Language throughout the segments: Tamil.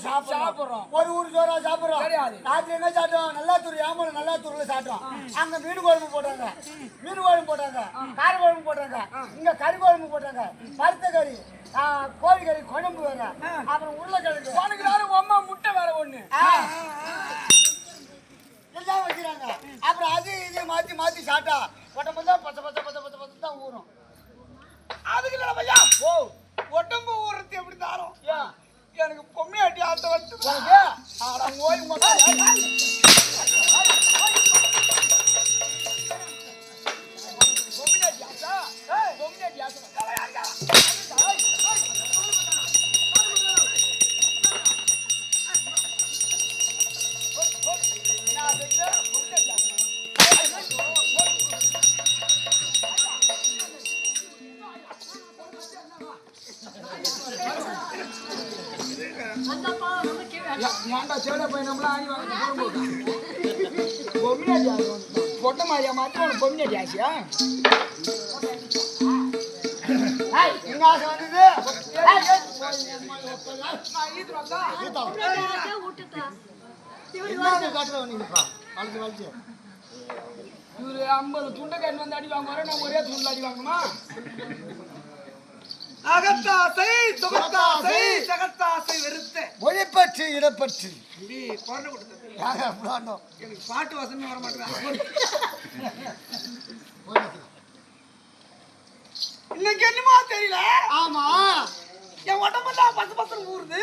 சாப்பிடுறோம். ஒரு ஊர் சோறா சாப்பிடுறோம். கிடையாது. ராத்திரி என்ன சாப்பிட்டோம்? நல்லாத்தூர் ஏமல நல்லாத்தூர்ல சாப்பிட்டோம். அங்க மீன் குழம்பு போட்டாங்க, மீன் குழம்பு போட்டாங்க, கார குழம்பு போட்டாங்க, இங்க கறி குழம்பு போட்டாங்க, பருத்த கறி, கோழி கறி குழம்பு வேற, அப்புறம் உருளைக்கிழங்கு, உனக்கு வேற அம்மா முட்டை வேற ஒண்ணு எல்லாம் வைக்கிறாங்க. அப்புறம் அது இது மாத்தி மாத்தி சாப்பிட்டா உடம்பு தான் பச்சை பச்சை பச்சை பச்சை பச்சை தான் ஊறும். அதுக்கு இல்ல பையா ஓ உடம்பு ஊறது எப்படி தாரும் எனக்கு பொம்மையாட்டி ஆட்ட வந்து ஓய் பொம்மையாட்டி ஆசா பொம்மையாட்டி ஆசா ஏன்டா சேட போய் நம்மள ஆணி வாங்க பொம்மையாட்டி ஆசை பொட்டை மாதிரியா மாத்தி உனக்கு பொம்மையாட்டி ஆசையா எங்க ஆசை வந்தது இவரு 50 துண்டைக்காரன் வந்து அடி வாங்குவாரு நான் ஒரே துண்டில் அடி வாங்கணுமா அகத்தாசை சுகத்தாசை சகத்தாசை வெறுத்த மொழிப்பற்று இடப்பற்று குழந்தை கொடுத்தது எனக்கு பாட்டு வசமே வர மாட்டேன் இன்னைக்கு என்னமா தெரியல ஆமா என் உடம்பு தான் பத்து பத்து ஊறுது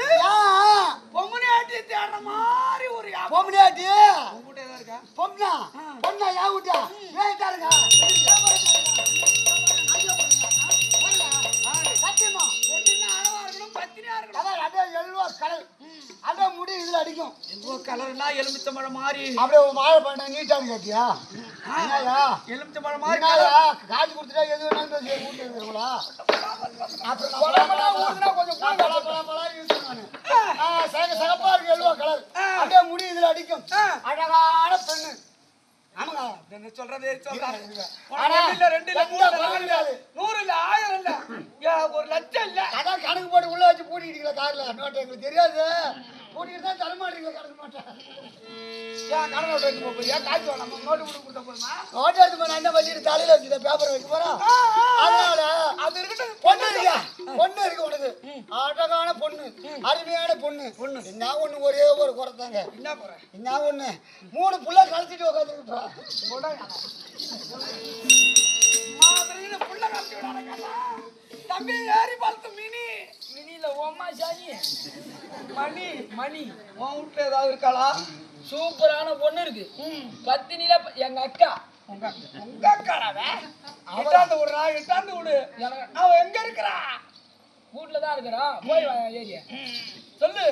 பொம்மனியாட்டி தேடுற மாதிரி ஒரு பொம்மனியாட்டி உங்ககிட்ட ஏதாவது இருக்கா பொம்னா பொண்ணா யா விட்டா ஏன் தாருங்க சத்தியமா பொண்ணுன்னா அழவா இருக்கணும் பத்தினியா இருக்கணும் அதான் அதே எல்வா கலர் அதே முடி இதுல அடிக்கும் எல்வா கலர்னா எலுமிச்சம்பழம் மாதிரி அப்படியே ஒரு மாலை பண்ண நீட்டான்னு கேட்டியா என்னயா எலுமிச்சம்பழம் மாதிரி காசு கொடுத்துட்டா எது வேணாலும் பேசி ஊட்டுங்களா சகப்பா இருக்கு எல்வா கலர் அப்படியே முடி இதுல அடிக்கும் அழகான பெண்ணு ஆமாங்க என்ன சொல்றதே சொல்றாரு ரெண்டு இல்ல 100 இல்ல 1000 இல்ல 1 லட்சம் இல்ல அதான் கணக்கு போட்டு உள்ள வச்சு பூட்டிக்கிட்டீங்களா கார்ல நோட்டு எங்களுக்கு தெரியாது பூட்டிக்கிட்டு தான் தர மாட்டீங்களா கணக்கு மாட்டேன் ஏன் கணக்கு நோட்டு எடுத்து போறியா காய்ச்சி வேணாம் நோட்டு கொடுத்தா போதுமா நோட்டு எடுத்து போய் என்ன வச்சுட்டு தலையில வச்சுட்டு பேப்பர் வைக்க போறோம் அதனால அது இருக்கட்டும் பொண்ணு இருக்கா பொண்ணு இருக்கு உனக்கு அழகான பொண்ணு அருமையான பொண்ணு என்ன ஒண்ணு ஒரே ஒரு குறைத்தாங்க என்ன குறை என்ன ஒண்ணு 3 புள்ள கழிச்சிட்டு உட்காந்துருப்பா புள்ள கழிச்சு விடாத தம்பி ஏறி பார்த்து மினில ஓமா சாணி மணி உன் வீட்டுல ஏதாவது இருக்காளா சூப்பரான பொண்ணு இருக்கு பத்தினில எங்க அக்கா உங்க அக்காடாவ எட்டாந்து விடு அவ எங்க இருக்கிறா வீட்டுல தான் இருக்கிறான் போய் ஏரியா சொல்லு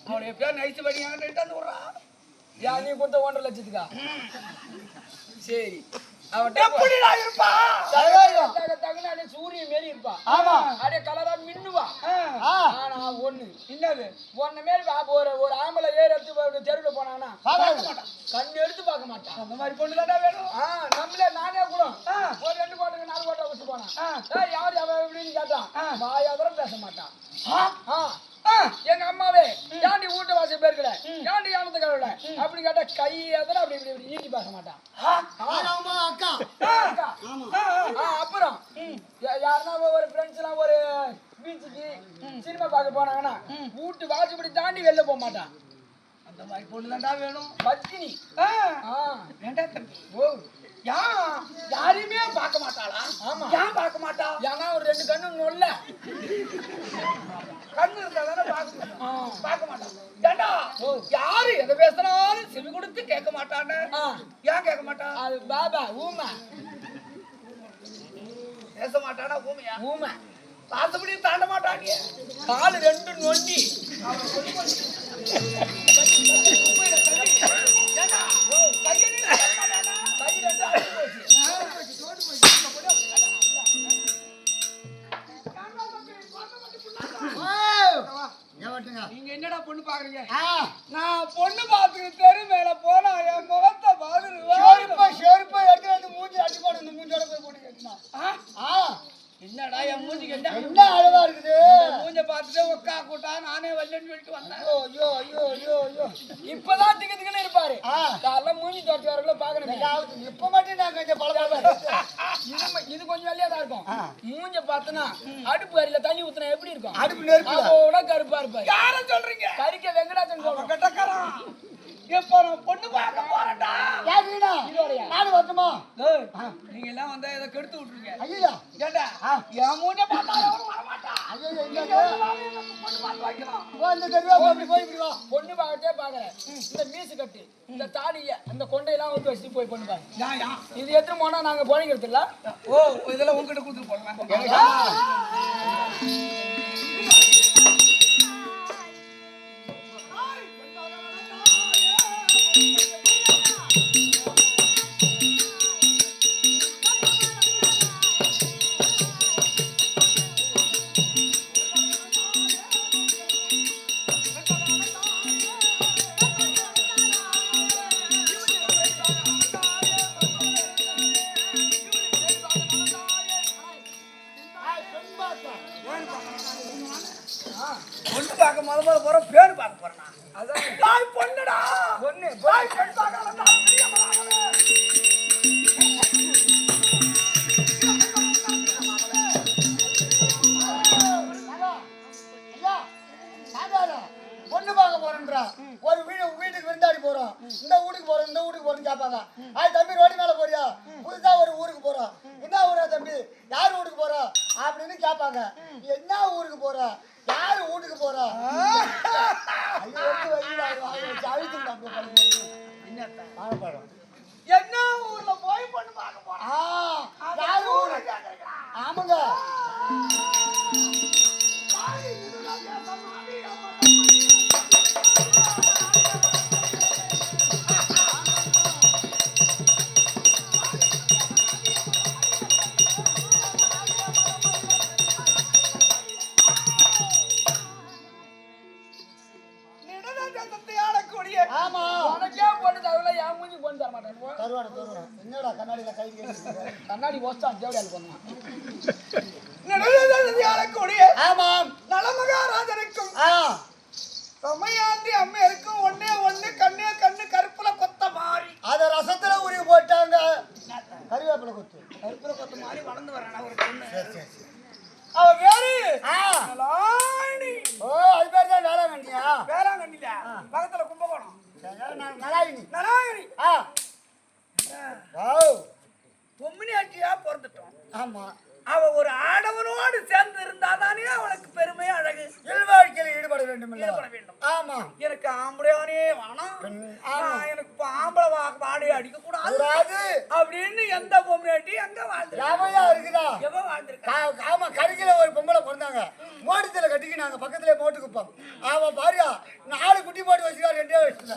அவனுடைய பேர் நைச்சு பண்ணி எட்டாந்து விடுறா யா நீ கொடுத்த 1.5 லட்சத்துக்கா சரி சூரியன் மாரி இருப்பா அப்படியே கலரா மின்னுவா ஒண்ணு என்னது ஒன்ன மாரி ஒரு ஆம்பளை ஏறி எடுத்து தெருவில் போனானா கண்ணு எடுத்து பார்க்க மாட்டான் அந்த மாதிரி பொண்ணு தானே வேணும் நம்மளே நானே கூட ஒரு 2 கோட்டை 4 கோட்டை வச்சு போனான் யாரு அவன் எப்படின்னு கேட்டான் வாயாதரம் பேச மாட்டான் எங்க அம்மாவே ஏண்டி வீட்டு வாசல் பேருக்கல ஏண்டி யானத்தை கழுவல அப்படி கேட்டா கை எதனா அப்படி இப்படி இப்படி நீட்டி பேச மாட்டான் அப்புறம் யாருன்னா ஒரு ஃப்ரெண்ட்ஸ் எல்லாம் ஒரு பீச்சுக்கு சினிமா பார்க்க போனாங்கன்னா வீட்டு வாசப்படி தாண்டி வெளில போக மாட்டான் அந்த மாதிரி பொண்ணு தாண்டா வேணும் பத்தினி வேண்டாம் தம்பி ஓ யாரையுமே பார்க்க மாட்டாளா ஆமா ஏன் பார்க்க மாட்டா ஏன்னா ஒரு 2 கண்ணு நொல்ல கண்ணு இருந்தாதானே பார்க்க மாட்டான் ஏண்டா யாரு எதை பேசினாலும் செவி கொடுத்து கேட்க மாட்டான்னு ஏன் கேட்க மாட்டான் அது பாபா ஊமை பேச மாட்டானா ஊமை வாசப்படி தாண்ட மாட்டாங்க காலு 2 நொண்டி நீங்க என்னடா பொண்ணு பாக்குறீங்க நான் பொண்ணு பாத்துக்கு தெரு மேல போனா என் முகத்தை செருப்பா எடுத்து வந்து மூஞ்சி அடி போடு இந்த மூஞ்சோட போய் போட்டு கேட்டுனா என்னடா என் மூஞ்சிக்கு என்ன அழகா இருக்குது மூஞ்ச பார்த்துட்டு ஒக்கா கூட்டா நானே வரலன்னு சொல்லிட்டு வந்தேன். ஐயோ ஐயோ ஐயோ ஐயோ இப்பதான் திக்கு இருப்பாரு. ஆ காலைல மூஞ்சி தொடச்சி வரக்குள்ள பாக்கணும். இப்ப மட்டும் நான் கொஞ்சம் இது கொஞ்சம் வெள்ளையா தான் இருக்கும். மூஞ்ச பார்த்தனா அடுப்பு அரியில தண்ணி ஊத்துனா எப்படி இருக்கும்? அடுப்பு நெருப்பு அதோட கருப்பா இருப்பாரு. யார சொல்றீங்க? கறிக்க வெங்கடாச்சன் சொல்றேன். கட்டக்காரன் எப்போ நான் பொண்ணு பார்க்க போறேன்டா. யார் வீணா? நானும் வரட்டுமா? நீங்க எல்லாம் வந்தா ஏதோ கெடுத்து விட்டுருங்க. ஐயா ஏண்டா என் மூஞ்ச பார்த்தா எவனும் வர மாட்டான். ஐயோ பொண்ணு பார்த்து வைக்கலாம். இந்த தெருவா போய் இப்படி வா. பொண்ணு பார்க்கத்தே பாக்குறேன். இந்த மீசு கட்டு இந்த தாடிய இந்த கொண்டையெல்லாம் ஊற்றி வச்சுட்டு போய் பொண்ணு பாரு. இது எடுத்துட்டு போனா நாங்க போனிக்கிறது இல்ல. ஓ இதெல்லாம் உங்ககிட்ட கொடுத்துட்டு போடலாம். பொண்ணு பார்க்க முதல்ல போற பேரு பார்க்க போறேன். அதான் பொண்ணுடா பொண்ணு பெண் பார்க்கலாம். பொண்ணு பார்க்க போறேன்றா. ஒரு வீட்டுக்கு விருந்தாடி போறோம். இந்த வீட்டுக்கு போறோம் கேட்பாங்க. தம்பி ரோடு மேல போறியா? புதுசா ஒரு ஊருக்கு போறோம். என்ன ஊரா தம்பி? யார் வீட்டுக்கு போற அப்படின்னு கேட்பாங்க. என்ன ஊருக்கு போற? யாரு வீட்டுக்கு போற? என்ன ஊர்ல போய் பொண்ணு பார்க்க போறோம். யாரு ஊரு? ஆமாங்க. ஆமா உனக்கே பொண்ணு தரல. என் மூஞ்சி பொண்ணு தர மாட்டேன். தருவானு என்னடா கண்ணாடியில கை கண்ணாடி போஸ்டான் தேவடியால் போனான். ஆமாம் நலமகாராஜனுக்கும் சமையாண்டி அம்மையருக்கும் ஒன்னே ஒண்ணு கண்ணே கண்ணு கருப்புல கொத்த மாறி அத ரசத்துல உருவி போட்டாங்க. கருவேப்பிலை கொத்து கருப்புல கொத்த மாறி வளர்ந்து வரான ஒரு பொண்ணு. சரி சரி சரி. அவ பேரு நலாயினி. ஓ அது பேர் தான் வேளாங்கண்ணியா? வேளாங்கண்ணில பக்கத்துல கும்பகோணம். நலாயினி. நலாயினி. பொம்மினியாட்டியா பிறந்துட்டோம். ஆமா அவ ஒரு ஆடவனோடு சேர்ந்து இருந்தாதானே அவளுக்கு பெருமை அழகு. இல்வாழ்க்கையில் ஈடுபட வேண்டும். ஆமா எனக்கு ஆம்பளையானே வேணாம். எனக்கு ஆம்பளை வாடி அடிக்க கூடாது அப்படின்னு எந்த பொம்மையாட்டி எங்க வாழ்ந்துருக்கா இருக்குதா? எவ வாழ்ந்திருக்கா? ஆமா கருகில ஒரு பொம்பளை பிறந்தாங்க. மோட்டத்துல கட்டிக்கினாங்க. பக்கத்துல மோட்டு குப்பம். அவ பாரியா 4 குட்டி போட்டு வச்சுக்கா. 2 வயசுல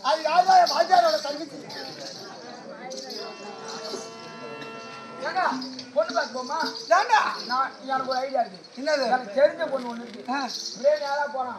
அது யாருதான் வாத்தியாரோட தங்கச்சி. பொண்ணு பார்க்க போமா? எனக்கு ஒரு ஐடியா இருக்கு. என்னது? எனக்கு தெரிஞ்ச பொண்ணு ஒண்ணு இருக்கு. நேரா போறான்.